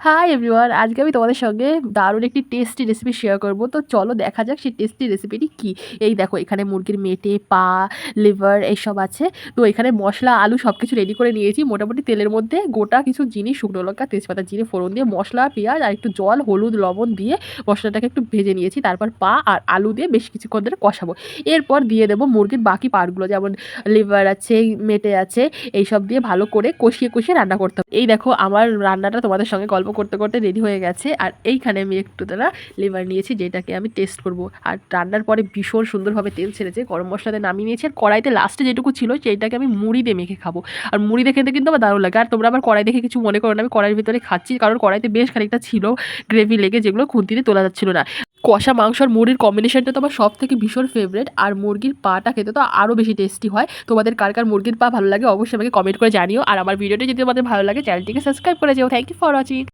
Hi everyone, আজকে আমি তোমাদের সঙ্গে দারুণ একটি টেস্টি রেসিপি শেয়ার করব। তো চলো দেখা যাক সেই টেস্টি রেসিপিটি কী। এই দেখো এখানে মুরগির মেটে, পা, লিভার এইসব আছে। তো এখানে মশলা, আলু সব কিছু রেডি করে নিয়েছি। মোটামুটি তেলের মধ্যে গোটা কিছু জিনিস, শুকনো লঙ্কা, তেজপাতা, জিরে ফোড়ন দিয়ে মশলা, পেঁয়াজ আর একটু জল, হলুদ, লবণ দিয়ে মশলাটাকে একটু ভেজে নিয়েছি। তারপর পা আর আলু দিয়ে বেশ কিছুক্ষণ ধরে কষাবো। এরপর দিয়ে দেবো মুরগির বাকি পার্টগুলো, যেমন লিভার আছে, মেটে আছে, এইসব দিয়ে ভালো করে কষিয়ে কষিয়ে রান্না করতে হবে। এই দেখো আমার রান্নাটা তোমাদের সঙ্গে গল্প করতে করতে রেডি হয়ে গেছে। আর এইখানে আমি একটু লিভার নিয়েছি, যেটাকে আমি টেস্ট করব। আর রান্নার পরে ভীষণ সুন্দরভাবে তেল ছেড়েছে, গরম মশলাতে নামিয়ে নিয়েছি। আর কড়াইতে লাস্টে যেটুকু ছিল সেইটাকে আমি মুড়ি দিয়ে মেখে খাবো। আর মুড়ি দিয়ে খেতে কিন্তু আমার দারুণ লাগে। আর তোমরা আবার কড়াই দেখে কিছু মনে করো না, আমি কড়াইয়ের ভিতরে খাচ্ছি, কারণ কড়াইতে বেশ খানিকটা ছিল গ্রেভি লেগে, যেগুলো খুন্তিতে তোলা যাচ্ছিল না। কষা মাংস আর মুড়ির কম্বিনেশনটা তো আমার সব থেকে ভীষণ ফেভারিট। আর মুরগির পাটা খেতে তো আরও বেশি টেস্টি হয়। তোমাদের কার কার মুরগির পা ভালো লাগে অবশ্যই আমাকে কমেন্ট করে জানিও। আর আমার ভিডিওটি যদি তোমাদের ভালো লাগে চ্যানেলটিকে সাবস্ক্রাইব করে যেও। Thank you for watching.